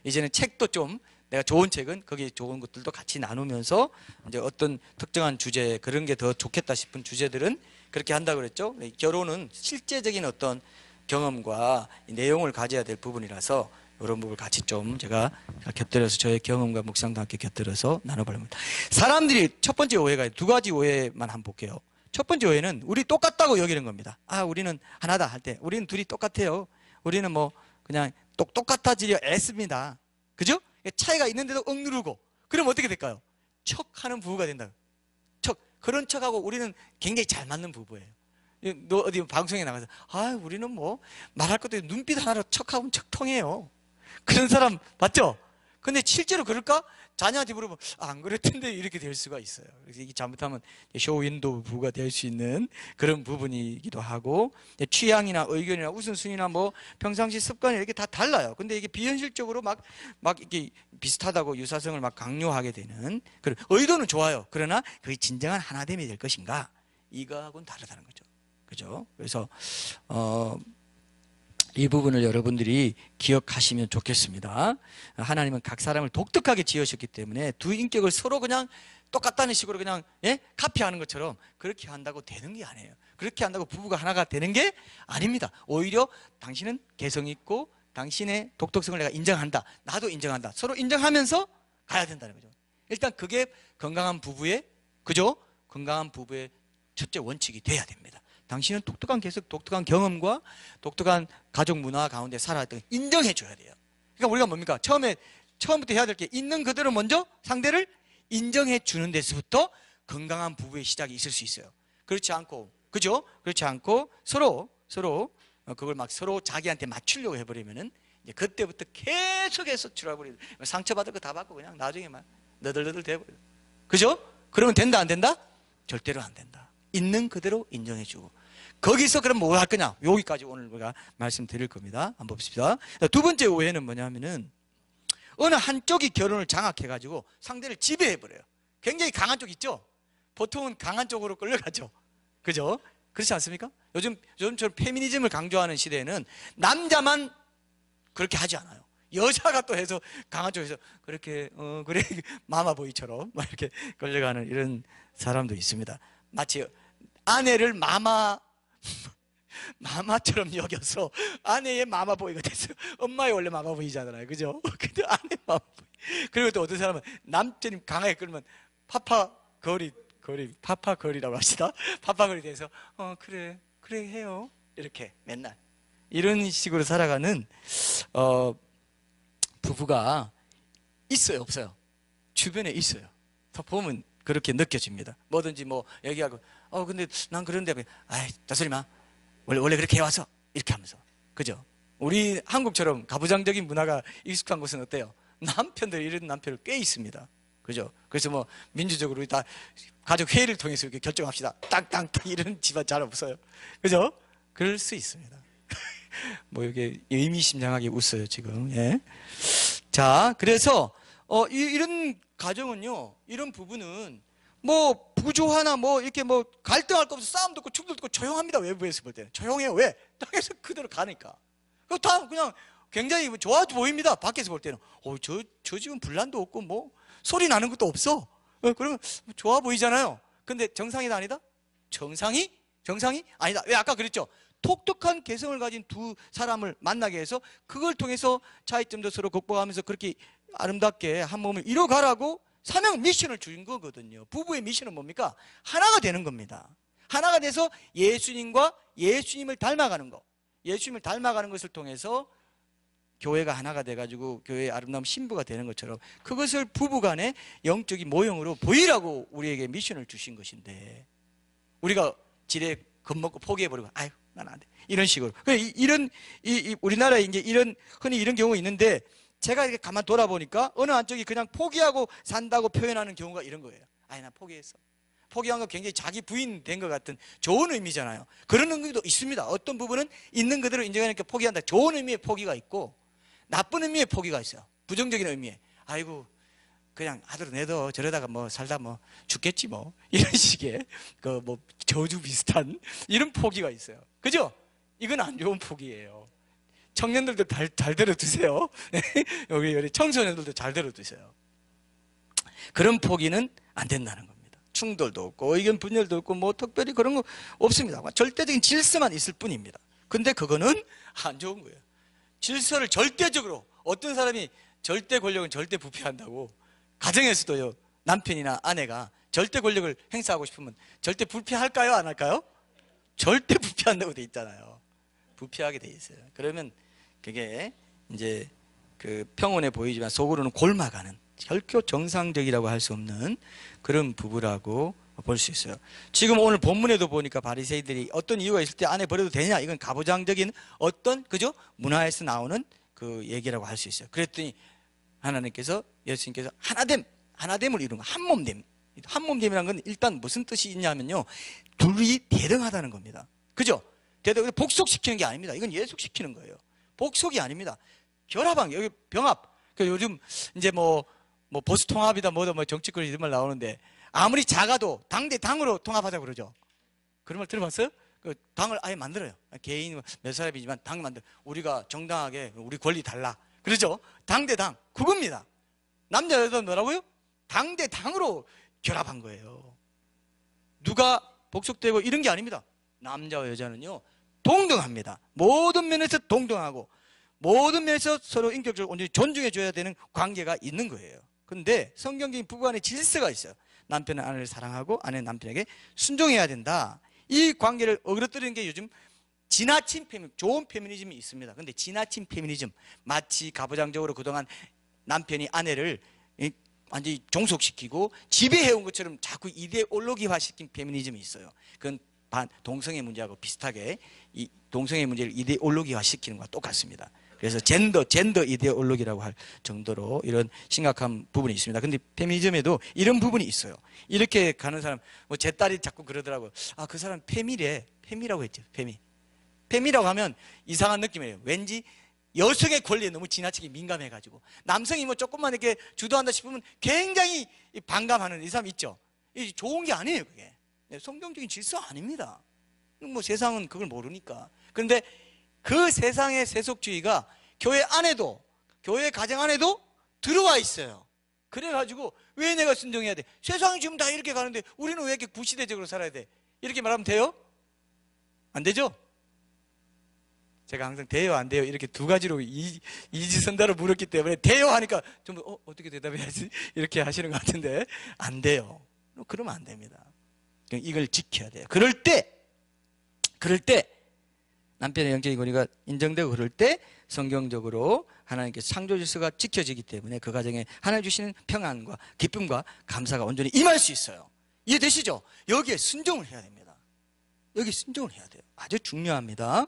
이제는 책도 좀 내가 좋은 책은 거기 좋은 것들도 같이 나누면서 이제 어떤 특정한 주제 그런 게 더 좋겠다 싶은 주제들은 그렇게 한다고 그랬죠. 결혼은 실제적인 어떤 경험과 내용을 가져야 될 부분이라서 이런 부분을 같이 좀 제가 곁들여서 저의 경험과 묵상도 함께 곁들여서 나눠보렵니다. 사람들이 첫 번째 오해가 두 가지 오해만 한번 볼게요. 첫 번째 오해는 우리 똑같다고 여기는 겁니다. 아, 우리는 하나다 할 때 우리는 둘이 똑같아요. 우리는 뭐 그냥 똑같아지려 애씁니다. 그죠? 차이가 있는데도 억누르고 그럼 어떻게 될까요? 척하는 부부가 된다. 그런 척하고 우리는 굉장히 잘 맞는 부부예요. 너 어디 방송에 나가서 아, 우리는 뭐 말할 것도 눈빛 하나로 척하면 척통해요. 그런 사람 봤죠? 근데 실제로 그럴까? 자녀한테 물어보면 안 그랬던데 이렇게 될 수가 있어요. 그래서 이게 잘못하면 쇼윈도 부부가 될 수 있는 그런 부분이기도 하고 취향이나 의견이나 우선순위나 뭐 평상시 습관이 이렇게 다 달라요. 근데 이게 비현실적으로 막 이렇게 비슷하다고 유사성을 막 강요하게 되는 그런 의도는 좋아요. 그러나 그게 진정한 하나됨이 될 것인가? 이거하고는 다르다는 거죠. 그죠? 그래서 이 부분을 여러분들이 기억하시면 좋겠습니다. 하나님은 각 사람을 독특하게 지으셨기 때문에 두 인격을 서로 그냥 똑같다는 식으로 그냥 카피하는 것처럼 그렇게 한다고 되는 게 아니에요. 그렇게 한다고 부부가 하나가 되는 게 아닙니다. 오히려 당신은 개성 있고 당신의 독특성을 내가 인정한다. 나도 인정한다. 서로 인정하면서 가야 된다는 거죠. 일단 그게 건강한 부부의 그죠? 건강한 부부의 첫째 원칙이 돼야 됩니다. 당신은 독특한 개성, 독특한 경험과 독특한 가족 문화 가운데 살아왔던 걸 인정해 줘야 돼요. 그러니까 우리가 뭡니까? 처음부터 해야 될 게 있는 그대로 먼저 상대를 인정해 주는 데서부터 건강한 부부의 시작이 있을 수 있어요. 그렇지 않고, 그죠? 그렇지 않고 서로 그걸 막 서로 자기한테 맞추려고 해버리면은 이제 그때부터 계속해서 줄어버리고 상처받을 거 다 받고 그냥 나중에 막 너덜너덜 돼버려요. 그죠? 그러면 된다 안 된다? 절대로 안 된다. 있는 그대로 인정해주고 거기서 그럼 뭘 할 거냐? 여기까지 오늘 우리가 말씀드릴 겁니다. 한번 봅시다. 두 번째 오해는 뭐냐면은 어느 한쪽이 결혼을 장악해가지고 상대를 지배해버려요. 굉장히 강한 쪽 있죠? 보통은 강한 쪽으로 끌려가죠. 그죠? 그렇지 않습니까? 요즘처럼 페미니즘을 강조하는 시대에는 남자만 그렇게 하지 않아요. 여자가 또 해서 강한 쪽에서 그렇게 그래 마마보이처럼 막 이렇게 끌려가는 이런 사람도 있습니다. 마치 아내를 마마처럼 여겨서 아내의 마마보이가 됐어요. 엄마의 원래 마마보이잖아요. 그죠? 근데 아내 마마보이. 그리고 또 어떤 사람은 남편이 강하게 끌면 파파거리라고 합시다. 파파거리 돼서 그래 해요. 이렇게 맨날 이런 식으로 살아가는 부부가 있어요, 없어요? 주변에 있어요. 더 보면 그렇게 느껴집니다. 뭐든지 뭐 얘기하고 근데 난 그런데 아이 다소리 마 원래 그렇게 해와서 이렇게 하면서 그죠? 우리 한국처럼 가부장적인 문화가 익숙한 곳은 어때요? 남편들 이런 남편들 꽤 있습니다. 그죠? 그래서 뭐 민주적으로 우리 다 가족 회의를 통해서 이렇게 결정합시다. 땅땅땅 이런 집안 잘 없어요. 그죠? 그럴 수 있습니다. 뭐 이게 의미심장하게 웃어요 지금. 예. 자, 그래서 이런 가정은요, 이런 부부는 뭐 부조하나 뭐 이렇게 뭐 갈등할 거 없어, 싸움도 없고 충돌도 없고 조용합니다. 외부에서 볼 때는 조용해요. 왜? 땅에서 그대로 가니까. 그거 다 그냥 굉장히 좋아 보입니다. 밖에서 볼 때는 저 집은 분란도 없고 뭐 소리 나는 것도 없어. 그러면 좋아 보이잖아요. 근데 정상이다 아니다? 정상이 아니다. 왜? 아까 그랬죠. 독특한 개성을 가진 두 사람을 만나게 해서 그걸 통해서 차이점도 서로 극복하면서 그렇게 아름답게 한 몸을 이뤄가라고 사명 미션을 준 거거든요. 부부의 미션은 뭡니까? 하나가 되는 겁니다. 하나가 돼서 예수님을 닮아가는 거. 예수님을 닮아가는 것을 통해서 교회가 하나가 돼가지고 교회의 아름다운 신부가 되는 것처럼 그것을 부부간의 영적인 모형으로 보이라고 우리에게 미션을 주신 것인데, 우리가 지레 겁먹고 포기해버리고 아유 난 안 돼 이런 식으로 우리나라에 이제 흔히 이런 경우가 있는데, 제가 이렇게 가만 돌아보니까 어느 한쪽이 그냥 포기하고 산다고 표현하는 경우가 이런 거예요. 아니 나 포기했어. 포기한 거 굉장히 자기 부인 된 것 같은 좋은 의미잖아요. 그런 의미도 있습니다. 어떤 부분은 있는 그대로 인정하니까 포기한다. 좋은 의미의 포기가 있고 나쁜 의미의 포기가 있어요. 부정적인 의미에 아이고 그냥 하더라도 내도 저러다가 뭐 살다 뭐 죽겠지 뭐 이런 식의 그 뭐 저주 비슷한 이런 포기가 있어요. 그죠? 이건 안 좋은 포기예요. 청년들도 잘 들어두세요. 여기 청소년들도 잘 들어두세요. 그런 포기는 안 된다는 겁니다. 충돌도 없고 의견 분열도 없고 뭐 특별히 그런 거 없습니다. 절대적인 질서만 있을 뿐입니다. 근데 그거는 안 좋은 거예요. 질서를 절대적으로, 어떤 사람이 절대 권력은 절대 부패한다고, 가정에서도요, 남편이나 아내가 절대 권력을 행사하고 싶으면 절대 부패할까요? 안 할까요? 절대 부패한다고 돼 있잖아요. 부패하게 돼 있어요. 그러면 그게 이제 그 평온해 보이지만 속으로는 골마가는, 결코 정상적이라고 할 수 없는 그런 부부라고 볼 수 있어요. 지금 오늘 본문에도 보니까 바리새이들이 어떤 이유가 있을 때 아내 버려도 되냐, 이건 가부장적인 어떤 그죠 문화에서 나오는 그 얘기라고 할 수 있어요. 그랬더니 하나님께서, 예수님께서 하나됨을 이룬 거, 한몸됨. 한몸됨이라는 건 일단 무슨 뜻이 있냐면요, 둘이 대등하다는 겁니다. 그죠? 복속시키는 게 아닙니다. 이건 예속시키는 거예요. 복속이 아닙니다. 결합한 게, 여기 병합. 요즘 이제 뭐 보수 통합이다 뭐다 뭐 정치권 이런 말 나오는데, 아무리 작아도 당 대 당으로 통합하자고 그러죠. 그런 말 들어봤어요? 그 당을 아예 만들어요. 개인 몇 사람이지만 당 만들어. 우리가 정당하게 우리 권리 달라. 그러죠? 당 대 당. 그겁니다. 남자 여자 뭐라고요? 당 대 당으로 결합한 거예요. 누가 복속되고 이런 게 아닙니다. 남자와 여자는요 동등합니다. 모든 면에서 동등하고 모든 면에서 서로 인격적으로 온전히 존중해 줘야 되는 관계가 있는 거예요. 근데 성경적인 부부간의 질서가 있어요. 남편은 아내를 사랑하고 아내는 남편에게 순종해야 된다. 이 관계를 어그러뜨리는 게 요즘 지나친 좋은 페미니즘이 있습니다. 근데 지나친 페미니즘, 마치 가부장적으로 그동안 남편이 아내를 완전히 종속시키고 지배해온 것처럼 자꾸 이데올로기화 시킨 페미니즘이 있어요. 그건 동성애 문제하고 비슷하게 이 동성애 문제를 이데올로기화 시키는 것과 똑같습니다. 그래서 젠더 이데올로기라고 할 정도로 이런 심각한 부분이 있습니다. 근데 페미니즘에도 이런 부분이 있어요. 이렇게 가는 사람, 뭐 제 딸이 자꾸 그러더라고요. 아, 그 사람 페미래. 페미라고 했죠. 페미라고 하면 이상한 느낌이에요. 왠지 여성의 권리에 너무 지나치게 민감해가지고, 남성이 뭐 조금만 이렇게 주도한다 싶으면 굉장히 반감하는 이 사람 있죠. 이게 좋은 게 아니에요, 그게. 성경적인 질서 아닙니다. 뭐 세상은 그걸 모르니까. 그런데 그 세상의 세속주의가 교회 안에도, 교회 가정 안에도 들어와 있어요. 그래가지고 왜 내가 순종해야 돼? 세상이 지금 다 이렇게 가는데 우리는 왜 이렇게 구시대적으로 살아야 돼? 이렇게 말하면 돼요? 안 되죠? 제가 항상 돼요 안 돼요 이렇게 두 가지로 이지선다로 물었기 때문에 돼요 하니까 좀 어떻게 대답해야지 이렇게 하시는 것 같은데, 안 돼요. 그러면 안 됩니다. 이걸 지켜야 돼요. 그럴 때 남편의 영적인 권위가 인정되고, 그럴 때 성경적으로 하나님께서 창조 질서가 지켜지기 때문에 그 가정에 하나님 주시는 평안과 기쁨과 감사가 온전히 임할 수 있어요. 이해되시죠? 여기에 순종을 해야 됩니다. 여기 순종을 해야 돼요. 아주 중요합니다.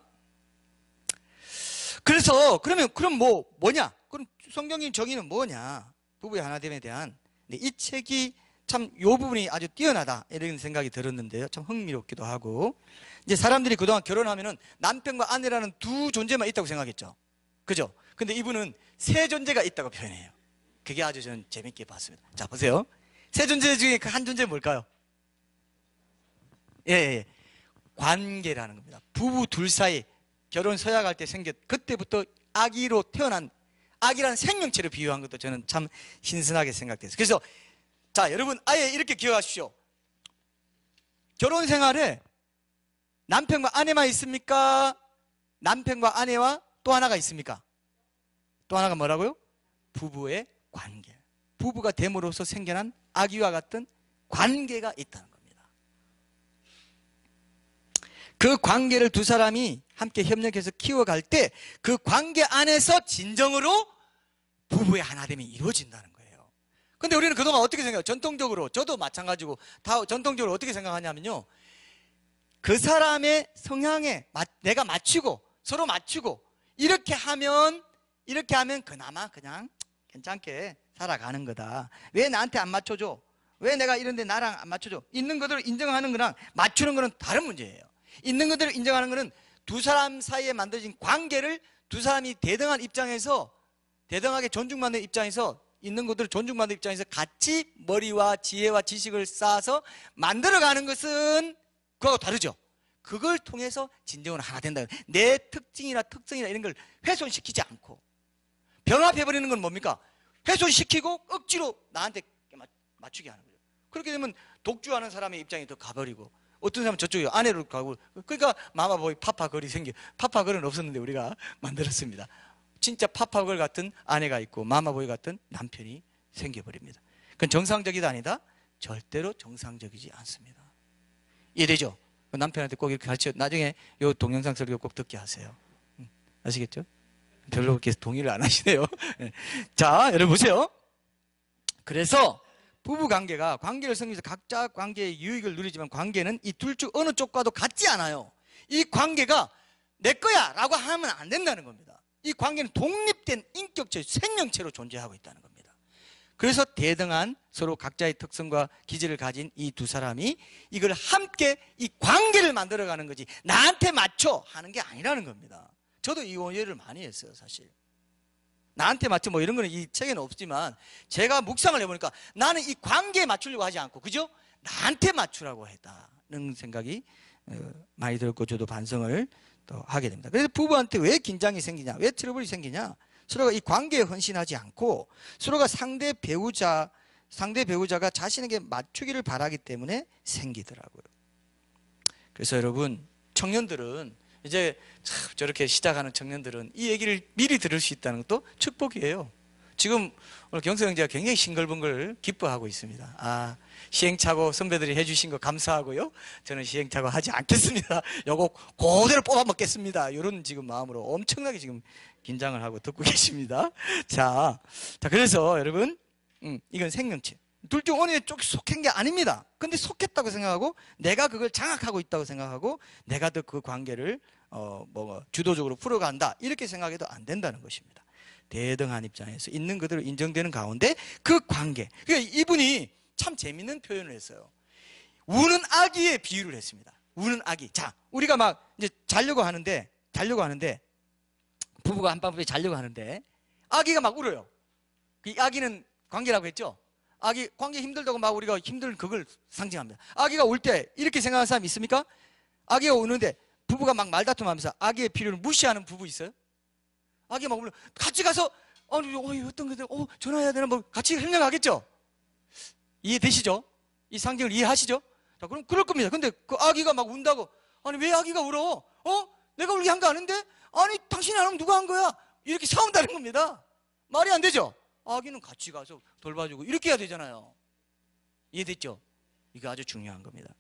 그래서 그럼 뭐냐? 그럼 성경적인 정의는 뭐냐? 부부의 하나됨에 대한. 근데 이 책이 참 요 부분이 아주 뛰어나다 이런 생각이 들었는데요. 참 흥미롭기도 하고, 이제 사람들이 그동안 결혼하면은 남편과 아내라는 두 존재만 있다고 생각했죠. 그죠? 근데 이분은 세 존재가 있다고 표현해요. 그게 아주 저는 재밌게 봤습니다. 자, 보세요. 세 존재 중에 그 한 존재 뭘까요? 예. 관계라는 겁니다. 부부 둘 사이 결혼 서약할 때 그때부터 아기로 태어난 아기라는 생명체를 비유한 것도 저는 참 신선하게 생각됐어요. 그래서 자, 여러분 아예 이렇게 기억하십시오. 결혼 생활에 남편과 아내만 있습니까? 남편과 아내와 또 하나가 있습니까? 또 하나가 뭐라고요? 부부의 관계. 부부가 됨으로써 생겨난 아기와 같은 관계가 있다는 겁니다. 그 관계를 두 사람이 함께 협력해서 키워갈 때 그 관계 안에서 진정으로 부부의 하나됨이 이루어진다는 거예요. 근데 우리는 그동안 어떻게 생각해요? 전통적으로, 저도 마찬가지고 다 전통적으로 어떻게 생각하냐면요, 그 사람의 성향에 내가 맞추고 서로 맞추고 이렇게 하면 그나마 그냥 괜찮게 살아가는 거다. 왜 나한테 안 맞춰줘? 왜 내가 이런데 나랑 안 맞춰줘? 있는 것들을 인정하는 거랑 맞추는 거는 다른 문제예요. 있는 것들을 인정하는 것은 두 사람 사이에 만들어진 관계를 두 사람이 대등한 입장에서, 대등하게 존중받는 입장에서, 있는 것들을 존중받는 입장에서 같이 머리와 지혜와 지식을 쌓아서 만들어가는 것은 그거하고 다르죠. 그걸 통해서 진정으로 하나 된다. 내 특징이나 특성이나 이런 걸 훼손시키지 않고. 병합해버리는 건 뭡니까? 훼손시키고 억지로 나한테 맞추게 하는 거죠. 그렇게 되면 독주하는 사람의 입장이 더 가버리고, 어떤 사람은 저쪽에 아내로 가고, 그러니까 마마보이 파파걸이 파파걸은 없었는데 우리가 만들었습니다. 진짜 파파걸 같은 아내가 있고 마마보이 같은 남편이 생겨버립니다. 그건 정상적이다 아니다? 절대로 정상적이지 않습니다. 이해되죠? 남편한테 꼭 이렇게 가르쳐, 나중에 이 동영상 설교 꼭 듣게 하세요. 아시겠죠? 별로 그렇게 동의를 안 하시네요. 자, 여러분 보세요. 그래서 부부관계가 관계를 성립해서 각자 관계의 유익을 누리지만 관계는 이 둘 중 어느 쪽과도 같지 않아요. 이 관계가 내 거야 라고 하면 안 된다는 겁니다. 이 관계는 독립된 인격체, 생명체로 존재하고 있다는 겁니다. 그래서 대등한 서로 각자의 특성과 기질을 가진 이 두 사람이 이걸 함께 이 관계를 만들어가는 거지 나한테 맞춰 하는 게 아니라는 겁니다. 저도 이 오해를 많이 했어요, 사실. 나한테 맞춰 뭐 이런 거는 이 책에는 없지만 제가 묵상을 해보니까 나는 이 관계에 맞추려고 하지 않고, 그죠? 나한테 맞추라고 했다는 생각이 많이 들었고, 저도 반성을 또 하게 됩니다. 그래서 부부한테 왜 긴장이 생기냐, 왜 트러블이 생기냐, 서로가 이 관계에 헌신하지 않고 서로가 상대 배우자가 자신에게 맞추기를 바라기 때문에 생기더라고요. 그래서 여러분, 청년들은 이제 참 저렇게 시작하는 청년들은 이 얘기를 미리 들을 수 있다는 것도 축복이에요. 지금 오늘 경서 형제가 굉장히 싱글벙글 기뻐하고 있습니다. 아, 시행착오 선배들이 해주신 거 감사하고요. 저는 시행착오 하지 않겠습니다. 요거 그대로 뽑아 먹겠습니다. 이런 지금 마음으로 엄청나게 지금 긴장을 하고 듣고 계십니다. 자, 그래서 여러분, 이건 생명체. 둘 중 어느 쪽 속한 게 아닙니다. 근데 속했다고 생각하고 내가 그걸 장악하고 있다고 생각하고 내가 더 그 관계를 주도적으로 풀어간다 이렇게 생각해도 안 된다는 것입니다. 대등한 입장에서 있는 그대로 인정되는 가운데 그 관계. 그러니까 이분이 참 재밌는 표현을 했어요. 우는 아기에 비유를 했습니다. 우는 아기. 자, 우리가 막 이제 자려고 하는데 부부가 한밤중에 자려고 하는데 아기가 막 울어요. 이 아기는 관계라고 했죠. 아기 관계 힘들다고 막 우리가 힘든 그걸 상징합니다. 아기가 울 때 이렇게 생각하는 사람 있습니까? 아기가 우는데 부부가 막 말다툼하면서 아기의 필요를 무시하는 부부 있어요? 아기가 막 울면 같이 가서 어떤 거들 전화해야 되나 뭐 같이 협력하겠죠? 이해되시죠? 이 상징을 이해하시죠? 자, 그럼 그럴 겁니다. 근데 그 아기가 막 운다고, 아니 왜 아기가 울어? 내가 울게 한 거 아닌데? 아니 당신이 안 하면 누가 한 거야? 이렇게 싸운다는 겁니다. 말이 안 되죠? 아기는 같이 가서 돌봐주고 이렇게 해야 되잖아요. 이해됐죠? 이게 아주 중요한 겁니다.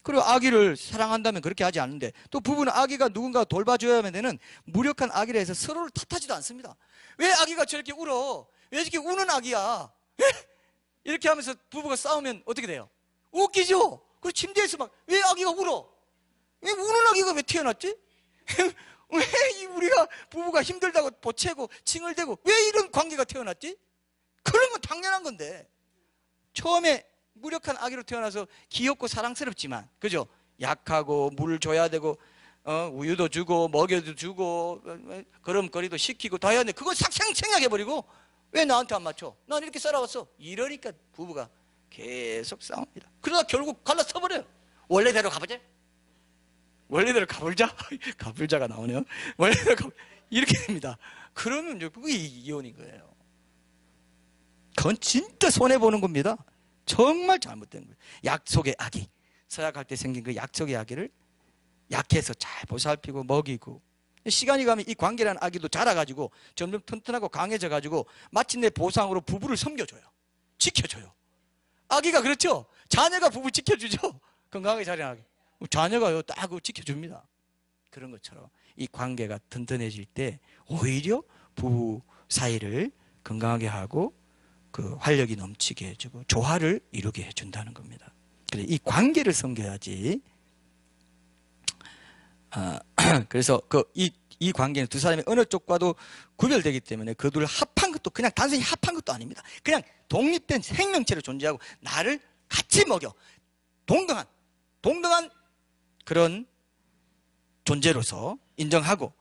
그리고 아기를 사랑한다면 그렇게 하지 않는데, 또 부부는 아기가 누군가 돌봐줘야만 되는 무력한 아기라 해서 서로를 탓하지도 않습니다. 왜 아기가 저렇게 울어? 왜 저렇게 우는 아기야? 이렇게 하면서 부부가 싸우면 어떻게 돼요? 웃기죠? 그리고 침대에서 막 왜 아기가 울어? 왜 우는 아기가 왜 태어났지? 왜 우리가 부부가 힘들다고 보채고 칭얼대고 왜 이런 관계가 태어났지? 그런 건 당연한 건데, 처음에 무력한 아기로 태어나서 귀엽고 사랑스럽지만, 그죠? 약하고 물을 줘야 되고 우유도 주고 먹여도 주고 걸음걸이도 시키고 다 해야 되는데 그걸 싹 생략해버리고 왜 나한테 안 맞춰? 난 이렇게 살아왔어. 이러니까 부부가 계속 싸웁니다. 그러다 결국 갈라서버려요. 원래대로 가보자. 원래대로 가불자. 가불자가 나오네요. 원래대로 가불자. 이렇게 됩니다. 그러면 이제 그게 이혼인 거예요. 그건 진짜 손해보는 겁니다. 정말 잘못된 거예요. 약속의 아기. 서약할 때 생긴 그 약속의 아기를 약해서 잘 보살피고 먹이고, 시간이 가면 이 관계라는 아기도 자라가지고 점점 튼튼하고 강해져가지고 마침내 보상으로 부부를 섬겨줘요. 지켜줘요. 아기가 그렇죠. 자녀가 부부 지켜주죠. 건강하게 자라나게. 자녀가요 딱 지켜줍니다. 그런 것처럼 이 관계가 튼튼해질 때 오히려 부부 사이를 건강하게 하고 그 활력이 넘치게 해주고 조화를 이루게 해준다는 겁니다. 그래서 이 관계를 섬겨야지. 그래서 이 관계는 두 사람이 어느 쪽과도 구별되기 때문에 그 둘을 합한 것도 그냥 단순히 합한 것도 아닙니다. 그냥 독립된 생명체로 존재하고 나를 같이 먹여 동등한 그런 존재로서 인정하고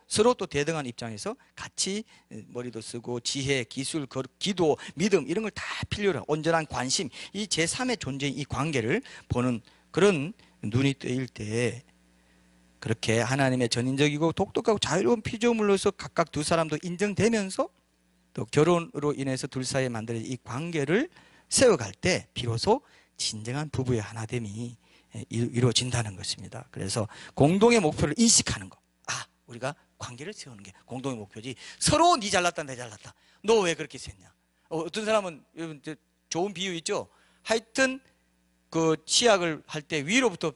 서로 또 대등한 입장에서 같이 머리도 쓰고 지혜, 기술, 기도, 믿음 이런 걸 다 필요로 하고 온전한 관심, 이 제3의 존재인 이 관계를 보는 그런 눈이 뜨일 때 그렇게 하나님의 전인적이고 독특하고 자유로운 피조물로서 각각 두 사람도 인정되면서 또 결혼으로 인해서 둘 사이에 만들어진 이 관계를 세워갈 때 비로소 진정한 부부의 하나됨이 이루어진다는 것입니다. 그래서 공동의 목표를 인식하는 것. 우리가 관계를 세우는 게 공동의 목표지. 서로 니 잘났다 내 잘났다. 너 왜 그렇게 셌냐. 어떤 사람은 좋은 비유 있죠. 하여튼 그 치약을 할 때 위로부터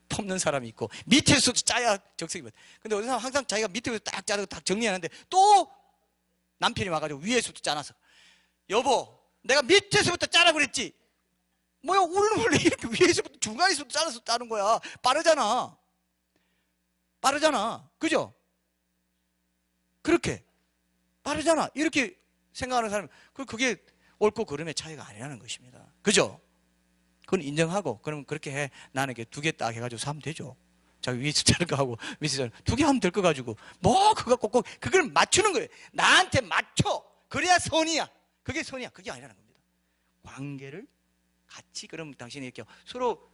덮는 사람이 있고 밑에서도 짜야 적색이 받아. 근데 어떤 사람은 항상 자기가 밑에부터 딱 짜고 딱 정리하는데 또 남편이 와가지고 위에서부터 짜놔서 여보 내가 밑에서부터 짜라고 그랬지. 뭐야 우리는 원래 이렇게 위에서부터 중간에서부터 짜서 짜는 거야. 빠르잖아. 그죠? 그렇게 빠르잖아. 이렇게 생각하는 사람, 그게 옳고 그름의 차이가 아니라는 것입니다. 그죠? 그건 인정하고, 그럼 그렇게 해. 나는 이렇게 두 개 딱 해가지고 사면 되죠. 자기 위에서 자는 거 하고, 밑에서 자는 거. 두 개 하면 될 거 가지고, 그거 꼭, 그걸 맞추는 거예요. 나한테 맞춰. 그래야 선이야. 그게 선이야. 그게 아니라는 겁니다. 관계를 같이, 그럼 당신이 이렇게 서로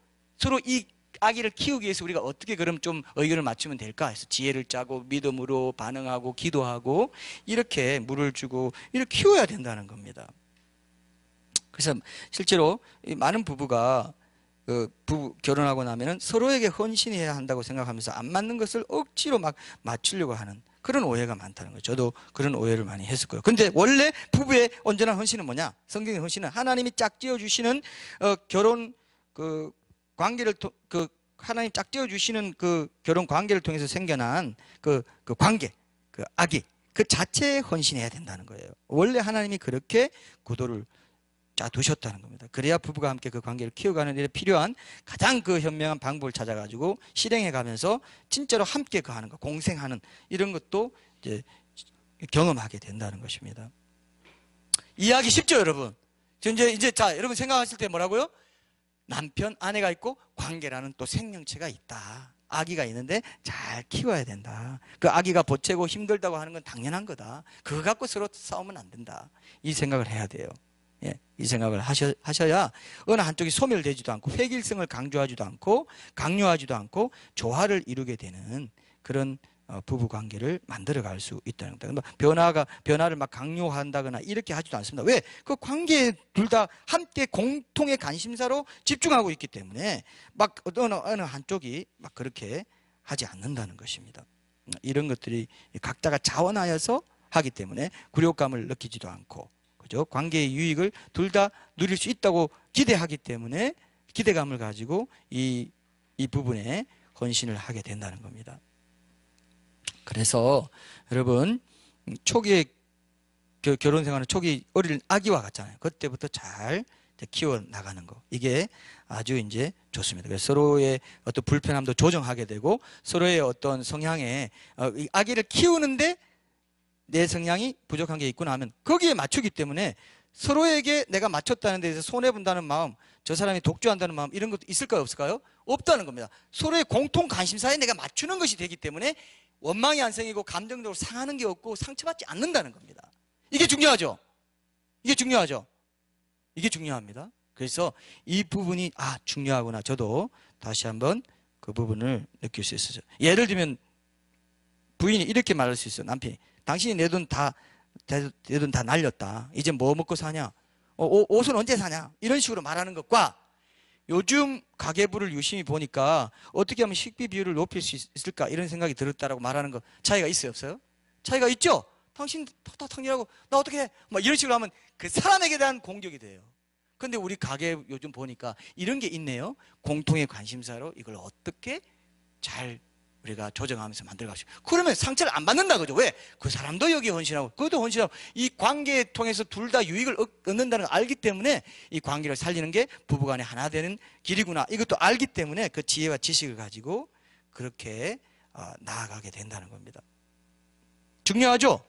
이 아기를 키우기 위해서 우리가 어떻게 그럼 좀 의견을 맞추면 될까 해서 지혜를 짜고 믿음으로 반응하고 기도하고 이렇게 물을 주고 이렇게 키워야 된다는 겁니다. 그래서 실제로 많은 부부가 부부 결혼하고 나면은 서로에게 헌신해야 한다고 생각하면서 안 맞는 것을 억지로 막 맞추려고 하는 그런 오해가 많다는 거죠. 저도 그런 오해를 많이 했을 거예요. 근데 원래 부부의 온전한 헌신은 뭐냐? 성경의 헌신은 하나님이 짝지어 주시는 결혼 관계를 하나님 짝지어 주시는 그 결혼 관계를 통해서 생겨난 그 관계, 그 아기, 그 자체에 헌신해야 된다는 거예요. 원래 하나님이 그렇게 구도를 짜두셨다는 겁니다. 그래야 부부가 함께 그 관계를 키워가는 일에 필요한 가장 그 현명한 방법을 찾아가지고 실행해 가면서 진짜로 함께 그 하는 거, 공생하는 이런 것도 이제 경험하게 된다는 것입니다. 이해하기 쉽죠, 여러분? 이제 자, 여러분 생각하실 때 뭐라고요? 남편, 아내가 있고 관계라는 또 생명체가 있다. 아기가 있는데 잘 키워야 된다. 그 아기가 보채고 힘들다고 하는 건 당연한 거다. 그거 갖고 서로 싸우면 안 된다. 이 생각을 해야 돼요. 예, 이 생각을 하셔야 어느 한쪽이 소멸되지도 않고 획일성을 강조하지도 않고 강요하지도 않고 조화를 이루게 되는 그런 부부 관계를 만들어갈 수 있다는 겁니다. 변화를 막 강요한다거나 이렇게 하지도 않습니다. 왜? 그 관계에 둘 다 함께 공통의 관심사로 집중하고 있기 때문에 막 어느 한쪽이 막 그렇게 하지 않는다는 것입니다. 이런 것들이 각자가 자원하여서 하기 때문에 굴욕감을 느끼지도 않고, 그죠? 관계의 유익을 둘 다 누릴 수 있다고 기대하기 때문에 기대감을 가지고 이 부분에 헌신을 하게 된다는 겁니다. 그래서 여러분 초기에 결혼 생활은 초기 어린 아기와 같잖아요. 그때부터 잘 키워 나가는 거, 이게 아주 이제 좋습니다. 그래서 서로의 어떤 불편함도 조정하게 되고 서로의 어떤 성향에 이 아기를 키우는데 내 성향이 부족한 게 있구나 하면 거기에 맞추기 때문에 서로에게 내가 맞췄다는 데서 손해본다는 마음, 저 사람이 독주한다는 마음, 이런 것도 있을까요, 없을까요? 없다는 겁니다. 서로의 공통 관심사에 내가 맞추는 것이 되기 때문에 원망이 안 생기고 감정적으로 상하는 게 없고 상처받지 않는다는 겁니다. 이게 중요하죠. 이게 중요하죠. 이게 중요합니다. 그래서 이 부분이 중요하구나. 저도 다시 한번 그 부분을 느낄 수 있어요. 예를 들면 부인이 이렇게 말할 수 있어요. 남편이 당신이 내 돈 다 날렸다. 이제 뭐 먹고 사냐? 옷은 언제 사냐? 이런 식으로 말하는 것과 요즘 가계부를 유심히 보니까 어떻게 하면 식비 비율을 높일 수 있을까 이런 생각이 들었다라고 말하는 거 차이가 있어요, 없어요? 차이가 있죠? 당신 탁탁탁이라고 나 어떻게 해? 막 이런 식으로 하면 그 사람에게 대한 공격이 돼요. 근데 우리 가게 요즘 보니까 이런 게 있네요. 공통의 관심사로 이걸 어떻게 잘 우리가 조정하면서 만들어가시고 그러면 상처를 안 받는다 그죠? 왜? 그 사람도 여기에 헌신하고 그것도 헌신하고 이 관계에 통해서 둘 다 유익을 얻는다는 걸 알기 때문에 이 관계를 살리는 게 부부간에 하나 되는 길이구나 이것도 알기 때문에 그 지혜와 지식을 가지고 그렇게 나아가게 된다는 겁니다. 중요하죠?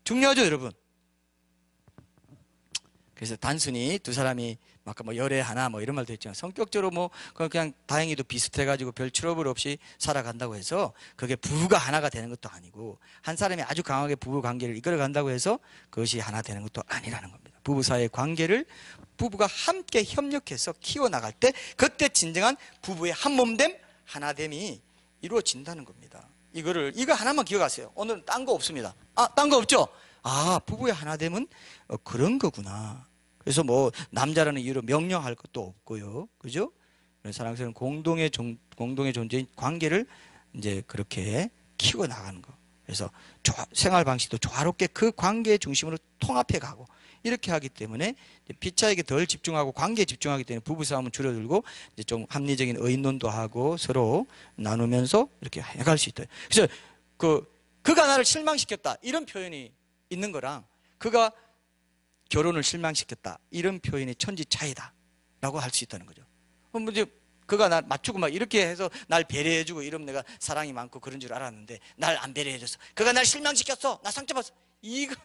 중요하죠 여러분? 그래서 단순히 두 사람이 아까 뭐 열애 하나 뭐 이런 말도 했지만 성격적으로 뭐 그냥 다행히도 비슷해가지고 별 트러블 없이 살아간다고 해서 그게 부부가 하나가 되는 것도 아니고 한 사람이 아주 강하게 부부 관계를 이끌어 간다고 해서 그것이 하나 되는 것도 아니라는 겁니다. 부부 사이의 관계를 부부가 함께 협력해서 키워나갈 때 그때 진정한 부부의 한몸됨 하나됨이 이루어진다는 겁니다. 이거 하나만 기억하세요. 오늘은 딴 거 없습니다. 딴 거 없죠? 부부의 하나됨은 그런 거구나. 그래서 뭐 남자라는 이유로 명령할 것도 없고요. 그죠? 사랑스러운 공동의 존재인 관계를 이제 그렇게 키워 나가는 거. 그래서 생활 방식도 조화롭게 그 관계의 중심으로 통합해 가고 이렇게 하기 때문에 피차에게 덜 집중하고 관계에 집중하기 때문에 부부싸움은 줄어들고 이제 좀 합리적인 의논도 하고 서로 나누면서 이렇게 해갈 수 있다. 그래서 그가 나를 실망시켰다 이런 표현이 있는 거랑 그가 결혼을 실망시켰다 이런 표현이 천지 차이다 라고 할 수 있다는 거죠. 이제 그가 날 맞추고 막 이렇게 해서 날 배려해주고 이러면 내가 사랑이 많고 그런 줄 알았는데 날 안 배려해줬어. 그가 날 실망시켰어. 나 상처받았어. 이건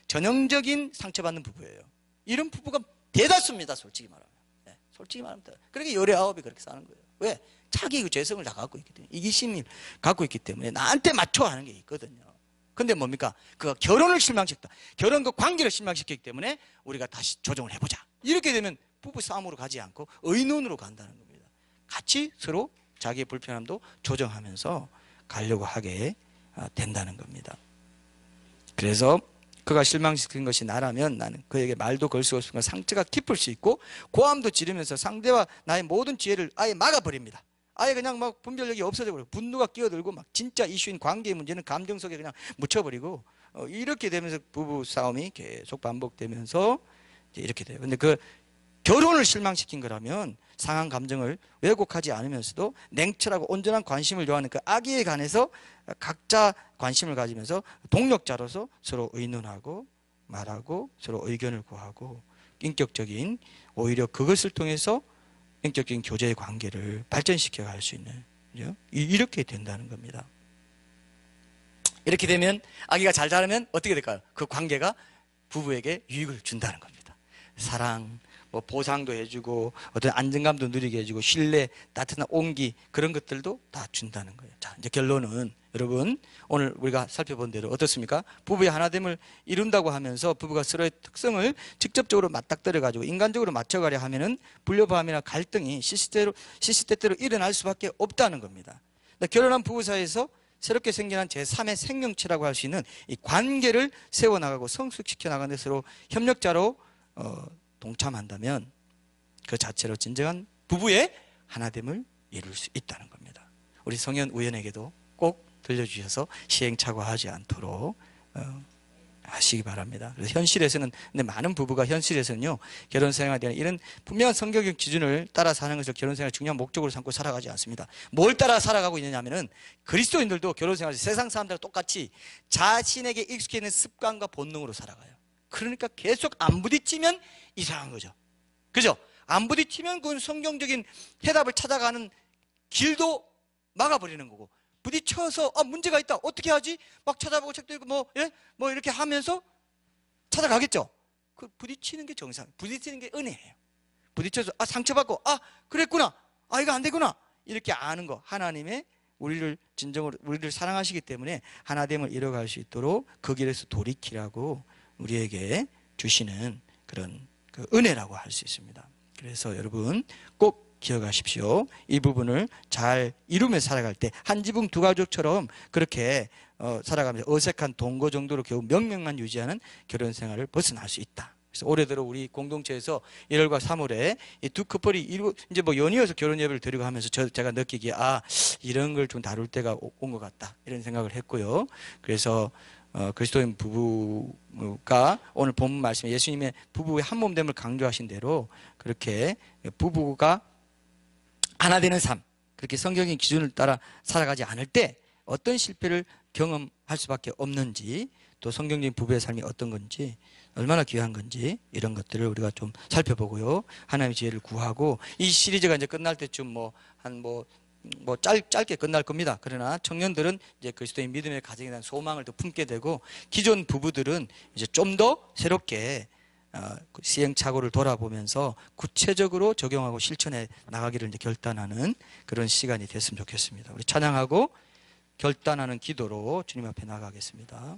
전형적인 상처받는 부부예요. 이런 부부가 대다수입니다. 솔직히 말하면. 네, 솔직히 말하면. 그러니까 열의 아홉이 그렇게 사는 거예요. 왜? 자기 그 죄성을 다 갖고 있기 때문에 이기심을 갖고 있기 때문에 나한테 맞춰 하는 게 있거든요. 근데 뭡니까? 그가 결혼을 실망시켰다. 결혼 그 관계를 실망시켰기 때문에 우리가 다시 조정을 해보자. 이렇게 되면 부부 싸움으로 가지 않고 의논으로 간다는 겁니다. 같이 서로 자기의 불편함도 조정하면서 가려고 하게 된다는 겁니다. 그래서 그가 실망시킨 것이 나라면 나는 그에게 말도 걸 수 없으니까 상처가 깊을 수 있고 고함도 지르면서 상대와 나의 모든 지혜를 아예 막아버립니다. 아예 그냥 막 분별력이 없어져 버리고 분노가 끼어들고 막 진짜 이슈인 관계의 문제는 감정 속에 그냥 묻혀버리고 이렇게 되면서 부부 싸움이 계속 반복되면서 이렇게 돼요. 근데 그 결혼을 실망시킨 거라면 상한 감정을 왜곡하지 않으면서도 냉철하고 온전한 관심을 요하는 그 아기에 관해서 각자 관심을 가지면서 동력자로서 서로 의논하고 말하고 서로 의견을 구하고 인격적인 오히려 그것을 통해서 인격적인 교제의 관계를 발전시켜 갈 수 있는 이렇게 된다는 겁니다. 이렇게 되면 아기가 잘 자라면 어떻게 될까요? 그 관계가 부부에게 유익을 준다는 겁니다. 사랑, 뭐 보상도 해주고 어떤 안정감도 누리게 해주고 신뢰, 따뜻한 온기 그런 것들도 다 준다는 거예요. 자, 이제 결론은 여러분 오늘 우리가 살펴본 대로 어떻습니까? 부부의 하나됨을 이룬다고 하면서 부부가 서로의 특성을 직접적으로 맞닥뜨려 가지고 인간적으로 맞춰가려 하면은 불협화음이나 갈등이 시시때때로 일어날 수밖에 없다는 겁니다. 결혼한 부부 사이에서 새롭게 생겨난 제3의 생명체라고 할 수 있는 이 관계를 세워나가고 성숙시켜 나가는 데 서로 협력자로 동참한다면 그 자체로 진정한 부부의 하나됨을 이룰 수 있다는 겁니다. 우리 성현 우연에게도 꼭 들려주셔서 시행착오하지 않도록 하시기 바랍니다. 그래서 현실에서는 근데 많은 부부가 현실에서는요 결혼 생활에 대한 이런 분명한 성경적 기준을 따라 사는 것을 결혼 생활 중요한 목적으로 삼고 살아가지 않습니다. 뭘 따라 살아가고 있느냐면은 그리스도인들도 결혼 생활에서 세상 사람들과 똑같이 자신에게 익숙해 있는 습관과 본능으로 살아가요. 그러니까 계속 안 부딪히면 이상한 거죠. 그죠? 안 부딪히면 그건 성경적인 해답을 찾아가는 길도 막아버리는 거고 부딪혀서 문제가 있다 어떻게 하지? 막 찾아보고 책도 읽고 뭐 이렇게 하면서 찾아가겠죠. 그 부딪히는 게 정상, 부딪히는 게 은혜예요. 부딪혀서 상처받고 그랬구나, 이거 안 되구나 이렇게 아는 거 하나님의 우리를 사랑하시기 때문에 하나됨을 이뤄갈 수 있도록 그 길에서 돌이키라고 우리에게 주시는 그런 그 은혜라고 할 수 있습니다. 그래서 여러분 꼭 기억하십시오. 이 부분을 잘 이루며 살아갈 때 한 지붕 두 가족처럼 그렇게 살아가면서 어색한 동거 정도로 겨우 명명만 유지하는 결혼 생활을 벗어날 수 있다. 그래서 올해 들어 우리 공동체에서 1월과 3월에 이 두 커플이 이제 뭐 연이어서 결혼 예배를 드리고 하면서 제가 느끼기에 이런 걸 좀 다룰 때가 온 것 같다 이런 생각을 했고요. 그래서 그리스도인 부부가 오늘 본문 말씀에 예수님의 부부의 한 몸됨을 강조하신 대로 그렇게 부부가 하나 되는 삶, 그렇게 성경의 기준을 따라 살아가지 않을 때 어떤 실패를 경험할 수밖에 없는지, 또 성경적인 부부의 삶이 어떤 건지, 얼마나 귀한 건지 이런 것들을 우리가 좀 살펴보고요. 하나님의 지혜를 구하고, 이 시리즈가 이제 끝날 때쯤 짧게 끝날 겁니다. 그러나 청년들은 이제 그리스도인 믿음의 가정에 대한 소망을 더 품게 되고, 기존 부부들은 이제 좀 더 새롭게 시행착오를 돌아보면서 구체적으로 적용하고 실천해 나가기를 이제 결단하는 그런 시간이 됐으면 좋겠습니다. 우리 찬양하고 결단하는 기도로 주님 앞에 나가겠습니다.